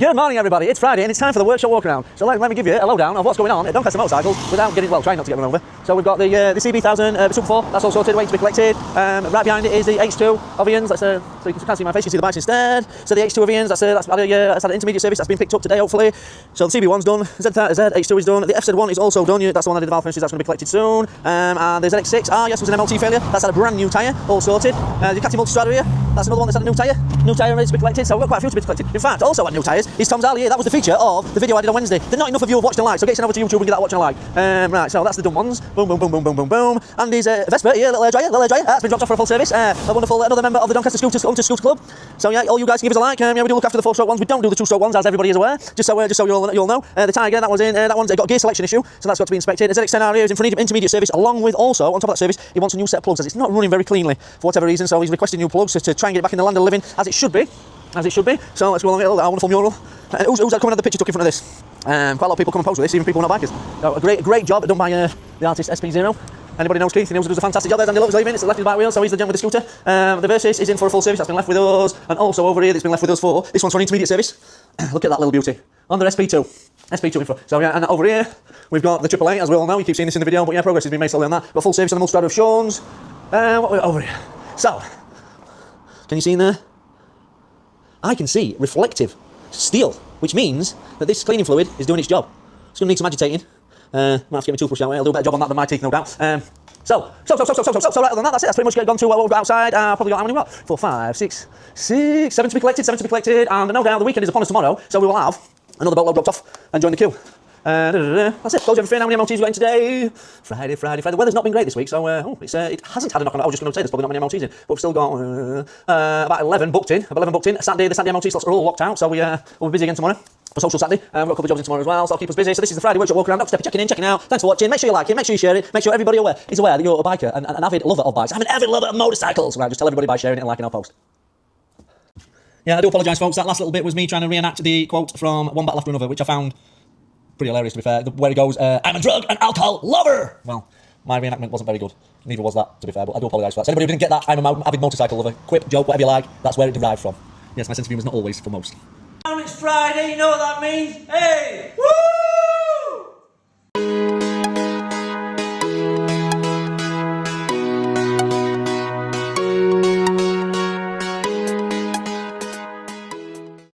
Good morning, everybody. It's Friday and it's time for the workshop walk around. So let me give you a lowdown of what's going on at Doncaster Motorcycles without getting, well, trying not to get run over. So we've got the CB1000 Super 4, that's all sorted, waiting to be collected. Right behind it is the H2 of Ian's, so you can't see my face, you can see the bikes instead. So the H2 of Ian's, that's had an intermediate service, that's been picked up today, hopefully. So the CB1's done, H2 is done, the FZ1 is also done, that's the one I did the valve finishes, that's going to be collected soon. And the ZX6, yes, it was an MOT failure, that's had a brand new tyre, all sorted. The Ducati Multistrada here, that's another one that's had a new tyre ready to be collected, so we've got quite a few to be collected. In fact, also had new tyres is Tom's Alley here, that was the feature of the video I did on Wednesday. There's not enough of you have watched and liked, so get over to YouTube and get that watch and like. Right, so that's the done ones. Boom, boom, boom, boom, boom, boom, boom. And his Vespa here, little air dryer, that's been dropped off for a full service. A wonderful, another member of the Doncaster Scooter Club. So yeah, all you guys can give us a like. We do look after the 4-stroke ones. We don't do the 2-stroke ones, as everybody is aware. Just so you all know. The Tiger, that one's got a gear selection issue, so that's got to be inspected. The ZX10R is in for an intermediate service, along with also on top of that service, he wants a new set of plugs as it's not running very cleanly for whatever reason. So he's requesting new plugs to try and get it back in the land of the living as it should be. So let's go along at our wonderful mural. Who's that coming out of the picture took in front of this? Quite a lot of people come and pose with this, even people who are not bikers. So a great job done by the artist SP0. Anybody knows Keith? He knows he does a fantastic job. There's Andy Love's leaving. It's the left of the bike wheel, so he's the gentleman with the scooter. The Versys is in for a full service. That's been left with us, and also over here, that's been left with us for this one's for an intermediate service. Look at that little beauty on the SP2 in front. So yeah, and over here we've got the AAA, as we all know. You keep seeing this in the video, but yeah, progress has been made slowly on that. Got full service on the Multistrada of Sean's. What we got over here? So, can you see in there? I can see reflective steel, which means that this cleaning fluid is doing its job. It's going to need some agitating. Might have to get my toothbrush out. I'll do a better job on that than my teeth, no doubt. So right other than that, that's it. That's pretty much gone to what we've got outside. Probably got how many we've got? 4, 5, 6, 7 to be collected. And no doubt the weekend is upon us tomorrow, so we will have another boatload dropped off and join the queue. That's it. Close everything. How many MOTs we're getting today? Friday. The weather's not been great this week, so it hasn't had a knock on. I was just going to say there's probably not many MOTs in, but we've still got about 11 booked in. Saturday, the Saturday MOT slots are all locked out, so we'll be busy again tomorrow. For social Saturday, we've got a couple of jobs in tomorrow as well, so I'll keep us busy. So this is the Friday workshop walk around. Dr. Steppy checking in, checking out. Thanks for watching. Make sure you like it, make sure you share it, make sure everybody is aware that you're a biker and an avid lover of bikes. I'm an avid lover of motorcycles. Right, just tell everybody by sharing it and liking our post. Yeah, I do apologise, folks. That last little bit was me trying to reenact the quote from One Battle After Another, which I found pretty hilarious, to be fair. Where he goes, I'm a drug and alcohol lover. Well, my reenactment wasn't very good. Neither was that, to be fair, but I do apologise for that. So anybody who didn't get that, I'm an avid motorcycle lover. Quip, joke, whatever you like, that's where it derived from. Yes, my sense of humour is not always for most. It's Friday, you know what that means? Hey! Woo!